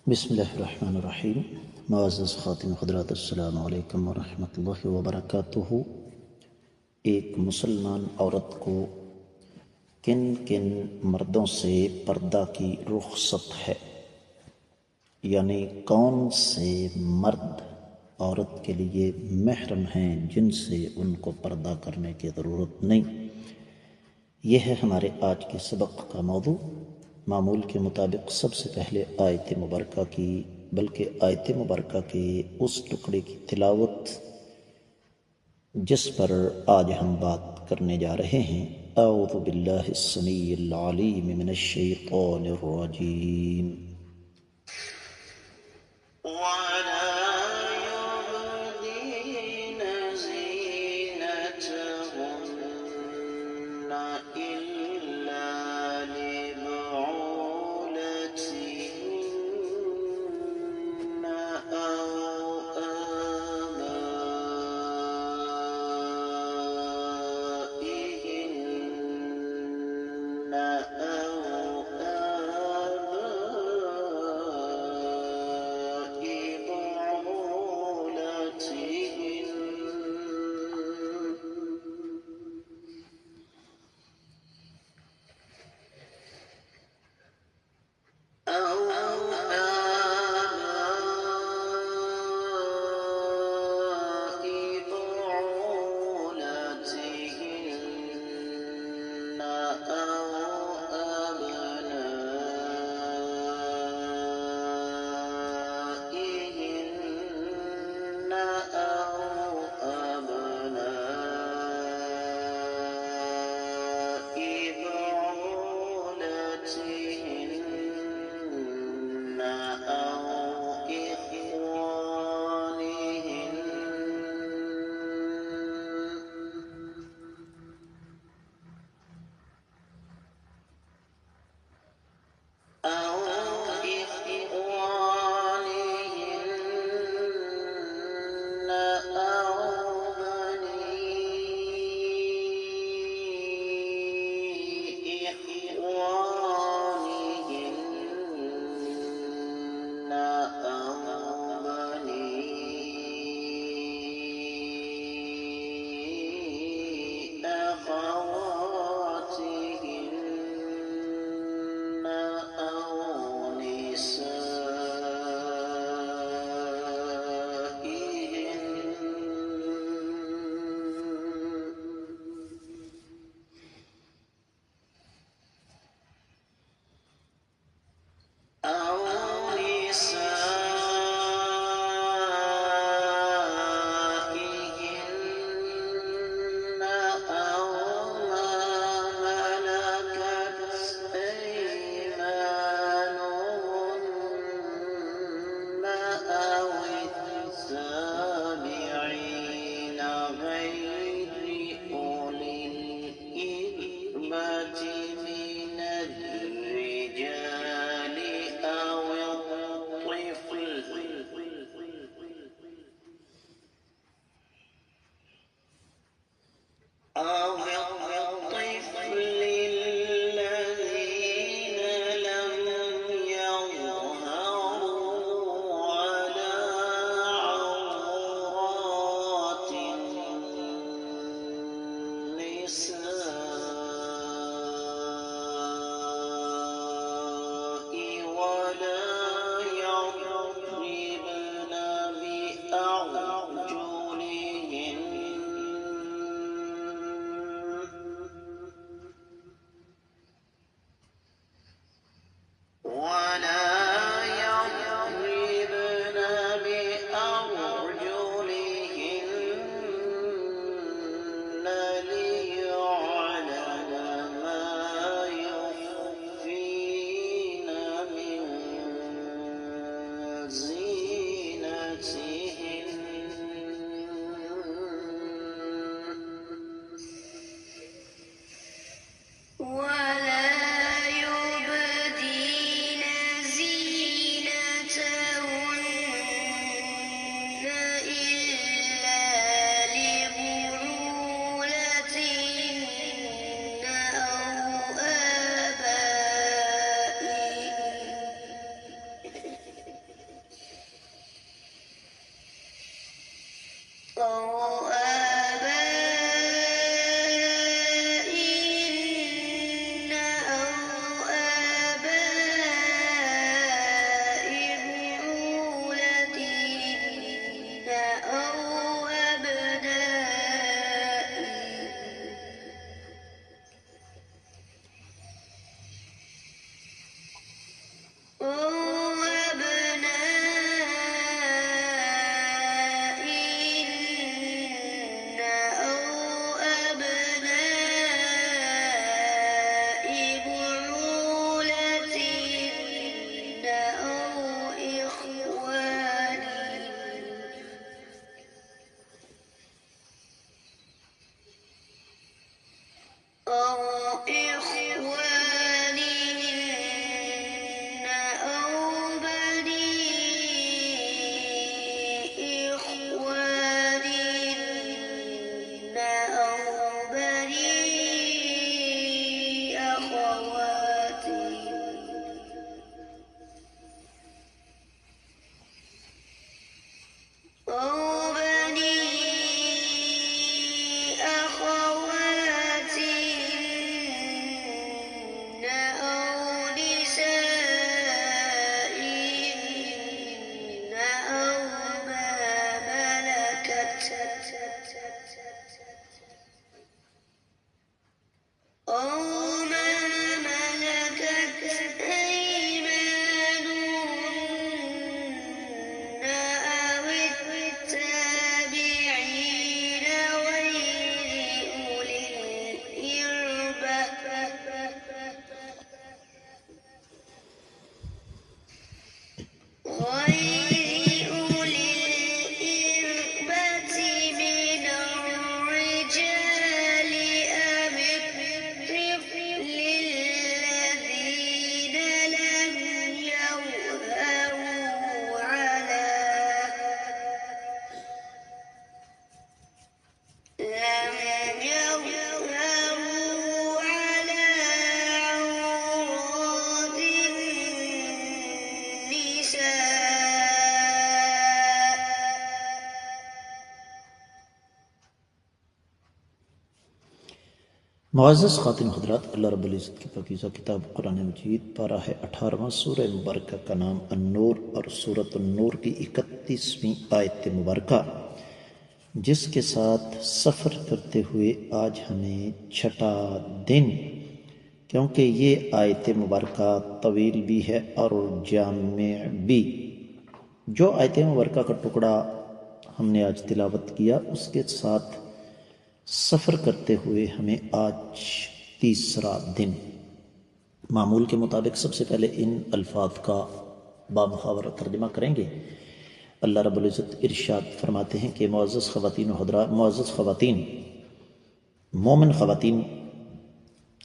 بسم اللہ الرحمن الرحیم۔ معزز خاتم حضرات، السلام علیکم ورحمۃ اللہ وبرکاتہ۔ ایک مسلمان عورت کو کن کن مردوں سے پردہ کی رخصت ہے، یعنی کون سے مرد عورت کے لیے محرم ہیں جن سے ان کو پردہ کرنے کی ضرورت نہیں۔ یہ ہے ہمارے آج کے سبق کا موضوع۔ معمول کے مطابق سب سے پہلے آیت مبارکہ کی بلکہ آیت مبارکہ کے اس ٹکڑے کی تلاوت جس پر آج ہم بات کرنے جا رہے ہیں۔ اعوذ باللہ السمیع العلیم من الشیطان الرجیم۔ معزز خاتم حضرات، اللہ رب العزت کی پاکیزہ کتاب قرآن مجید پارہ ہے 18واں، سورہ مبارکہ کا نام النور اور سورۃ النور کی 31ویں آیت مبارکہ، جس کے ساتھ سفر کرتے ہوئے آج ہمیں چھٹا دن، کیونکہ یہ آیت مبارکہ طویل بھی ہے اور جامع بھی۔ جو آیت مبارکہ کا ٹکڑا ہم نے آج تلاوت کیا، اس کے ساتھ سفر کرتے ہوئے ہمیں آج تیسرا دن۔ معمول کے مطابق سب سے پہلے ان الفاظ کا بامحاورہ ترجمہ کریں گے۔ اللہ رب العزت ارشاد فرماتے ہیں کہ معزز خواتین و حضرات، معزز خواتین، مومن خواتین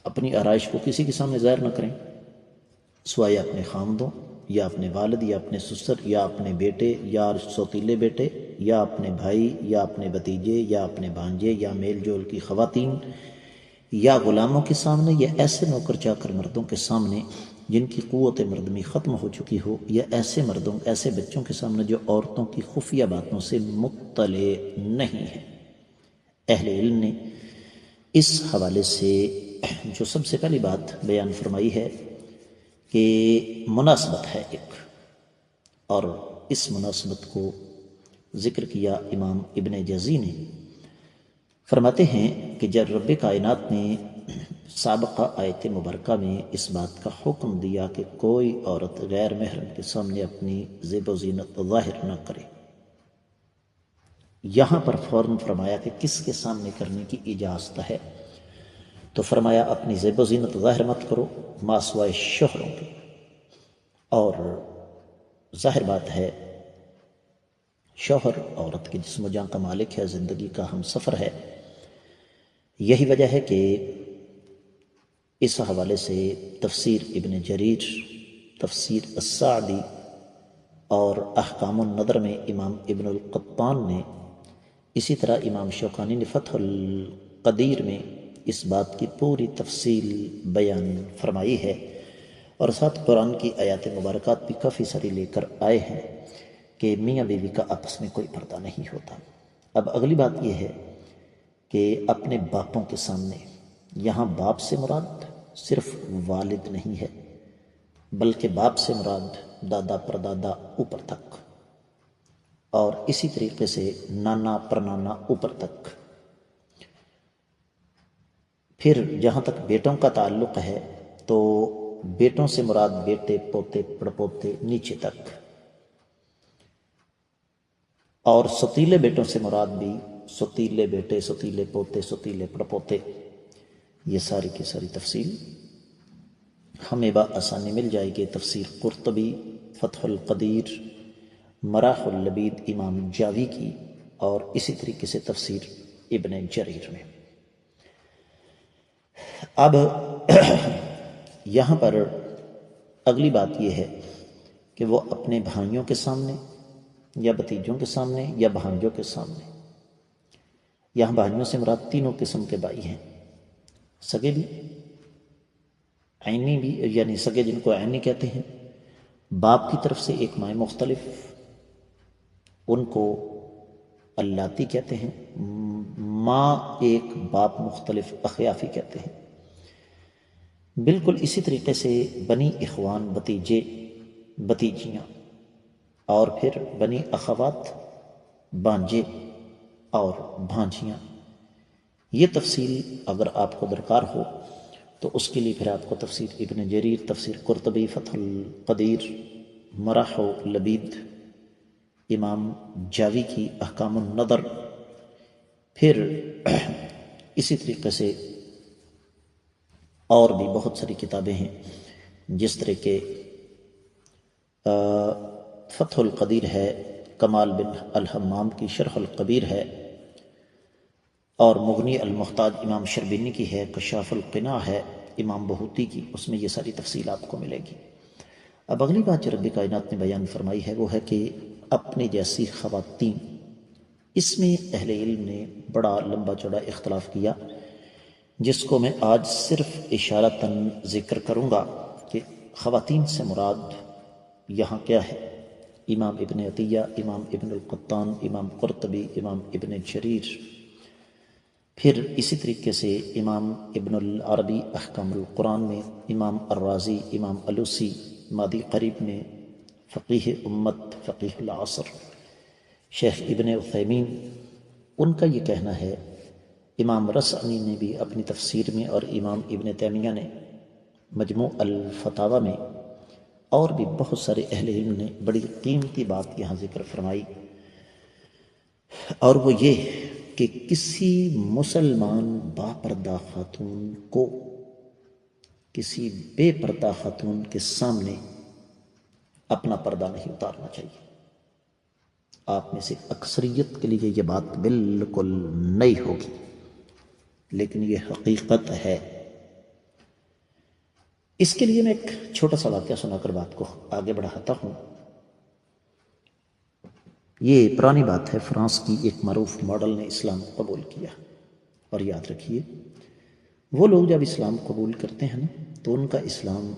اپنی آرائش کو کسی کے سامنے ظاہر نہ کریں، سوائے اپنے خامدوں یا اپنے والد یا اپنے سسر یا اپنے بیٹے یا سوتیلے بیٹے یا اپنے بھائی یا اپنے بھتیجے یا اپنے بھانجے یا میل جول کی خواتین یا غلاموں کے سامنے یا ایسے نوکر چاکر مردوں کے سامنے جن کی قوت مردمی ختم ہو چکی ہو، یا ایسے مردوں، ایسے بچوں کے سامنے جو عورتوں کی خفیہ باتوں سے مطلع نہیں ہیں۔ اہل علم نے اس حوالے سے جو سب سے پہلی بات بیان فرمائی ہے کہ مناسبت ہے ایک، اور اس مناسبت کو ذکر کیا امام ابن جزی نے۔ فرماتے ہیں کہ جب رب کائنات نے سابقہ آیت مبارکہ میں اس بات کا حکم دیا کہ کوئی عورت غیر محرم کے سامنے اپنی زیب و زینت ظاہر نہ کرے، یہاں پر فوراً فرمایا کہ کس کے سامنے کرنے کی اجازت ہے، تو فرمایا اپنی زیب و زینت ظاہر مت کرو ما سوائے شوہروں کے۔ اور ظاہر بات ہے شوہر عورت کے جسم و جان کا مالک ہے، زندگی کا ہم سفر ہے۔ یہی وجہ ہے کہ اس حوالے سے تفسیر ابن جریر، تفسیر السعدی اور احکام النظر میں امام ابن القطان نے، اسی طرح امام شوکانی نے فتح القدیر میں اس بات کی پوری تفصیل بیان فرمائی ہے، اور ساتھ قرآن کی آیات مبارکات بھی کافی ساری لے کر آئے ہیں کہ میاں بیوی کا آپس میں کوئی پردہ نہیں ہوتا۔ اب اگلی بات یہ ہے کہ اپنے باپوں کے سامنے، یہاں باپ سے مراد صرف والد نہیں ہے، بلکہ باپ سے مراد دادا پردادا اوپر تک، اور اسی طریقے سے نانا پرنانا اوپر تک۔ پھر جہاں تک بیٹوں کا تعلق ہے تو بیٹوں سے مراد بیٹے، پوتے، پڑپوتے نیچے تک، اور ستیلے بیٹوں سے مراد بھی ستیلے بیٹے، ستیلے پوتے، ستیلے پڑپوتے۔ یہ ساری کی ساری تفصیل ہمیں بآسانی مل جائے گی تفسیر قرطبی، فتح القدیر، مراح اللبید امام جاوی کی، اور اسی طریقے سے تفسیر ابن جریر میں۔ اب یہاں پر اگلی بات یہ ہے کہ وہ اپنے بھائیوں کے سامنے یا بھتیجوں کے سامنے یا بھانجوں کے سامنے، یہاں بھائیوں سے مراد تینوں قسم کے بھائی ہیں، سگے بھی، عینی بھی، یعنی سگے جن کو عینی کہتے ہیں، باپ کی طرف سے ایک مائیں مختلف، ان کو اللاتی کہتے ہیں، ماں ایک باپ مختلف اخیافی کہتے ہیں۔ بالکل اسی طریقے سے بنی اخوان، بھتیجے بھتیجیاں، اور پھر بنی اخوات، بھانجے اور بھانجیاں۔ یہ تفصیل اگر آپ کو درکار ہو تو اس کے لیے پھر آپ کو تفسیر ابن جریر، تفسیر قرطبی، فتح القدیر، مراح اللبید امام جاوی کی، احکام النظر، پھر اسی طریقے سے اور بھی بہت ساری کتابیں ہیں، جس طرح کے فتح القدیر ہے، کمال بن الحمام کی شرح القبیر ہے، اور مغنی المحتاج امام شربینی کی ہے، کشاف القناع ہے امام بہوتی کی، اس میں یہ ساری تفصیل آپ کو ملے گی۔ اب اگلی بات جو رب کائنات نے بیان فرمائی ہے وہ ہے کہ اپنے جیسی خواتین، اس میں اہل علم نے بڑا لمبا چوڑا اختلاف کیا، جس کو میں آج صرف اشارتاً ذکر کروں گا کہ خواتین سے مراد یہاں کیا ہے۔ امام ابن عطیہ، امام ابن القطان، امام قرطبی، امام ابن جریر، پھر اسی طریقے سے امام ابن العربی احکام القرآن میں، امام الرازی، امام الوسی مادی قریب میں، فقیہ امت، فقیہ العصر شیخ ابن عثیمین، ان کا یہ کہنا ہے، امام رسعنی نے بھی اپنی تفسیر میں، اور امام ابن تیمیہ نے مجموع الفتاوی میں، اور بھی بہت سارے اہل علم نے بڑی قیمتی بات یہاں ذکر فرمائی، اور وہ یہ کہ کسی مسلمان باپردہ خاتون کو کسی بے پردہ خاتون کے سامنے اپنا پردہ نہیں اتارنا چاہیے۔ آپ میں سے اکثریت کے لیے یہ بات بالکل نئی ہوگی، لیکن یہ حقیقت ہے۔ اس کے لیے میں ایک چھوٹا سا واقعہ سنا کر بات کو آگے بڑھاتا ہوں۔ یہ پرانی بات ہے، فرانس کی ایک معروف ماڈل نے اسلام قبول کیا، اور یاد رکھیے وہ لوگ جب اسلام قبول کرتے ہیں نا تو ان کا اسلام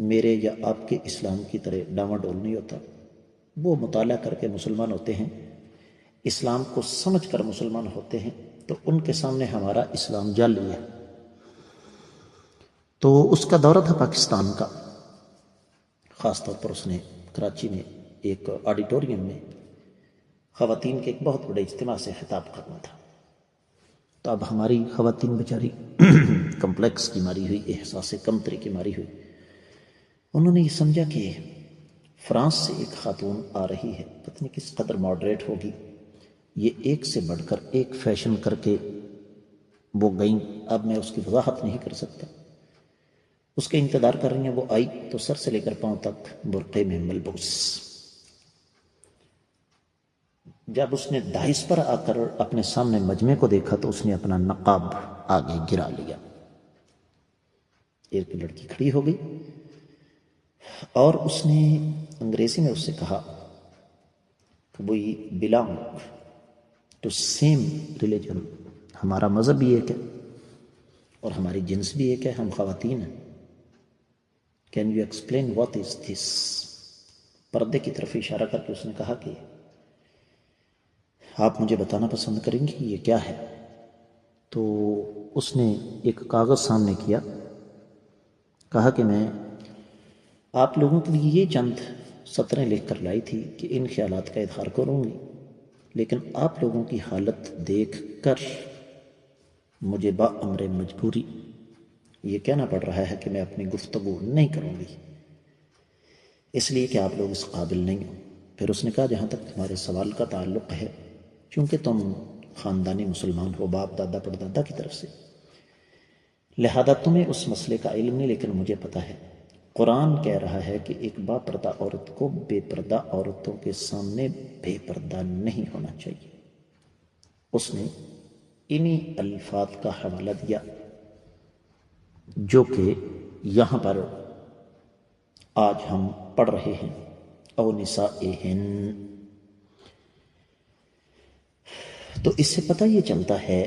میرے یا آپ کے اسلام کی طرح ڈاواں ڈول نہیں ہوتا۔ وہ مطالعہ کر کے مسلمان ہوتے ہیں، اسلام کو سمجھ کر مسلمان ہوتے ہیں، تو ان کے سامنے ہمارا اسلام جعلی ہے۔ تو اس کا دورہ تھا پاکستان کا، خاص طور پر اس نے کراچی میں ایک آڈیٹوریم میں خواتین کے ایک بہت بڑے اجتماع سے خطاب کرنا تھا۔ تو اب ہماری خواتین بیچاری کمپلیکس کی ماری ہوئی، احساس کمتری کی ماری ہوئی، انہوں نے یہ سمجھا کہ فرانس سے ایک خاتون آ رہی ہے، پتہ نہیں کس قدر ماڈریٹ ہوگی، یہ ایک سے بڑھ کر ایک فیشن کر کے وہ گئیں، اب میں اس کی وضاحت نہیں کر سکتا۔ اس کے انتظار کر رہی ہیں، وہ آئی تو سر سے لے کر پاؤں تک برقعے میں ملبوس۔ جب اس نے دائس پر آ کر اپنے سامنے مجمع کو دیکھا تو اس نے اپنا نقاب آگے گرا لیا۔ ایک لڑکی کھڑی ہو گئی اور اس نے انگریزی میں اس سے کہا کہ we belong to same religion, ہمارا مذہب بھی ایک ہے اور ہماری جنس بھی ایک ہے، ہم خواتین ہیں۔ Can you explain what is this? پردے کی طرف اشارہ کر کے اس نے کہا کہ آپ مجھے بتانا پسند کریں گے یہ کیا ہے؟ تو اس نے ایک کاغذ سامنے کیا، کہا کہ میں آپ لوگوں کے لیے یہ چند سطریں لکھ کر لائی تھی کہ ان خیالات کا اظہار کروں گی، لیکن آپ لوگوں کی حالت دیکھ کر مجھے بامر مجبوری یہ کہنا پڑ رہا ہے کہ میں اپنی گفتگو نہیں کروں گی، اس لیے کہ آپ لوگ اس قابل نہیں ہو۔ پھر اس نے کہا جہاں تک تمہارے سوال کا تعلق ہے، چونکہ تم خاندانی مسلمان ہو، باپ دادا پردادا کی طرف سے، لہذا تمہیں اس مسئلے کا علم نہیں، لیکن مجھے پتہ ہے قرآن کہہ رہا ہے کہ ایک با پردہ عورت کو بے پردہ عورتوں کے سامنے بے پردہ نہیں ہونا چاہیے۔ اس نے انہی الفاظ کا حوالہ دیا جو کہ یہاں پر آج ہم پڑھ رہے ہیں، او نسائہن۔ تو اس سے پتہ یہ چلتا ہے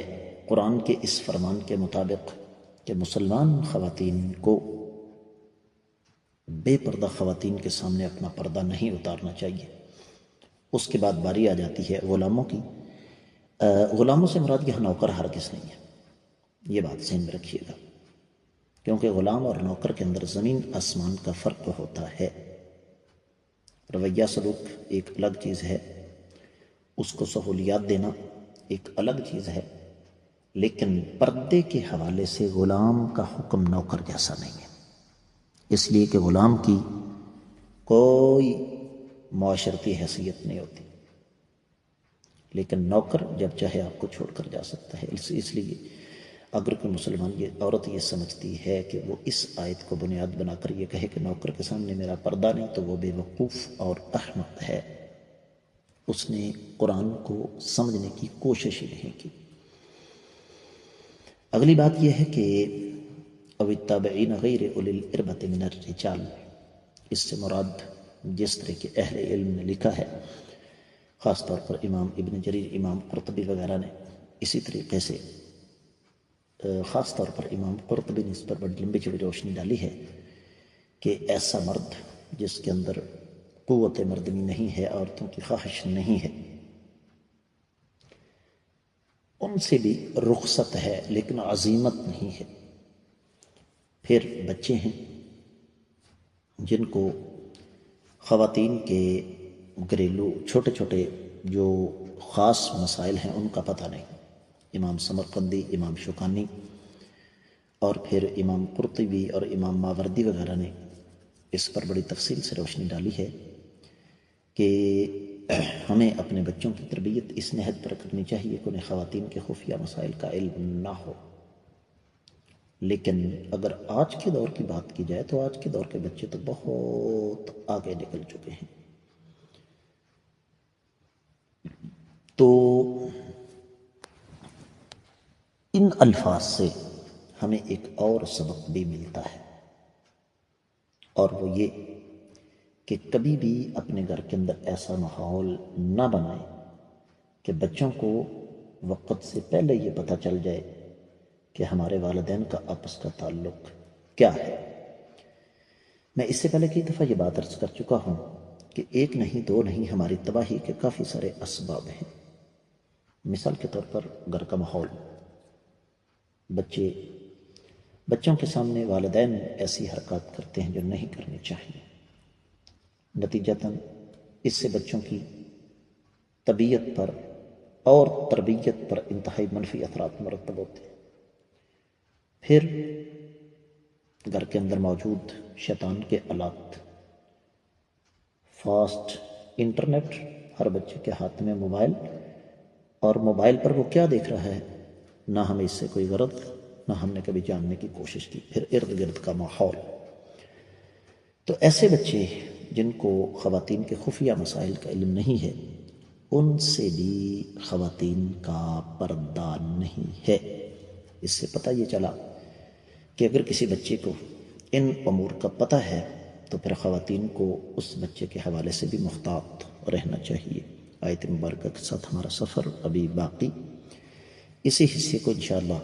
قرآن کے اس فرمان کے مطابق کہ مسلمان خواتین کو بے پردہ خواتین کے سامنے اپنا پردہ نہیں اتارنا چاہیے۔ اس کے بعد باری آ جاتی ہے غلاموں کی۔ غلاموں سے مراد یہاں نوکر ہرگز نہیں ہے، یہ بات ذہن میں رکھیے گا، کیونکہ غلام اور نوکر کے اندر زمین آسمان کا فرق ہوتا ہے۔ رویہ سلوک ایک الگ چیز ہے، اس کو سہولیات دینا ایک الگ چیز ہے، لیکن پردے کے حوالے سے غلام کا حکم نوکر جیسا نہیں ہے، اس لیے کہ غلام کی کوئی معاشرتی حیثیت نہیں ہوتی، لیکن نوکر جب چاہے آپ کو چھوڑ کر جا سکتا ہے۔ اس لیے اگر کوئی مسلمان عورت یہ سمجھتی ہے کہ وہ اس آیت کو بنیاد بنا کر یہ کہے کہ نوکر کے سامنے میرا پردہ نہیں، تو وہ بے وقوف اور احمق ہے، اس نے قرآن کو سمجھنے کی کوشش ہی نہیں کی۔ اگلی بات یہ ہے کہ او التابعین غیر اولی الاربۃ من الرجال، اس سے مراد جس طرح کے اہل علم نے لکھا ہے، خاص طور پر امام ابن جریر، امام قرطبی وغیرہ نے اسی طریقے سے خاص طور پر امام قرطبی نے اس پر بڑی لمبی چوڑی روشنی ڈالی ہے کہ ایسا مرد جس کے اندر قوت مردنی نہیں ہے، عورتوں کی خواہش نہیں ہے، ان سے بھی رخصت ہے لیکن عزیمت نہیں ہے۔ پھر بچے ہیں جن کو خواتین کے گھریلو چھوٹے چھوٹے جو خاص مسائل ہیں ان کا پتہ نہیں، امام سمرقندی، امام شوکانی اور پھر امام قرطبی اور امام ماوردی وغیرہ نے اس پر بڑی تفصیل سے روشنی ڈالی ہے کہ ہمیں اپنے بچوں کی تربیت اس نہج پر کرنی چاہیے کہ انہیں خواتین کے خفیہ مسائل کا علم نہ ہو۔ لیکن اگر آج کے دور کی بات کی جائے تو آج کے دور کے بچے تو بہت آگے نکل چکے ہیں۔ تو ان الفاظ سے ہمیں ایک اور سبق بھی ملتا ہے، اور وہ یہ کہ کبھی بھی اپنے گھر کے اندر ایسا ماحول نہ بنائیں کہ بچوں کو وقت سے پہلے یہ پتہ چل جائے کہ ہمارے والدین کا آپس کا تعلق کیا ہے۔ میں اس سے پہلے کئی دفعہ یہ بات عرض کر چکا ہوں کہ ایک نہیں دو نہیں، ہماری تباہی کے کافی سارے اسباب ہیں۔ مثال کے طور پر گھر کا ماحول، بچوں کے سامنے والدین ایسی حرکات کرتے ہیں جو نہیں کرنی چاہیے، نتیجتاً اس سے بچوں کی طبیعت پر اور تربیت پر انتہائی منفی اثرات مرتب ہوتے ہیں۔ پھر گھر کے اندر موجود شیطان کے آلات، فاسٹ انٹرنیٹ، ہر بچے کے ہاتھ میں موبائل، اور موبائل پر وہ کیا دیکھ رہا ہے نہ ہمیں اس سے کوئی غرض، نہ ہم نے کبھی جاننے کی کوشش کی۔ پھر ارد گرد کا ماحول، تو ایسے بچے جن کو خواتین کے خفیہ مسائل کا علم نہیں ہے، ان سے بھی خواتین کا پردہ نہیں ہے۔ اس سے پتہ یہ چلا کہ اگر کسی بچے کو ان امور کا پتہ ہے تو پھر خواتین کو اس بچے کے حوالے سے بھی محتاط رہنا چاہیے۔ آیت مبارکہ کے ساتھ ہمارا سفر ابھی باقی، اسی حصے کو انشاءاللہ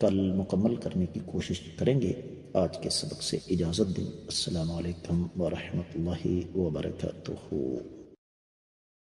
کل مکمل کرنے کی کوشش کریں گے۔ آج کے سبق سے اجازت دیں۔ السلام علیکم ورحمۃ اللہ وبرکاتہ۔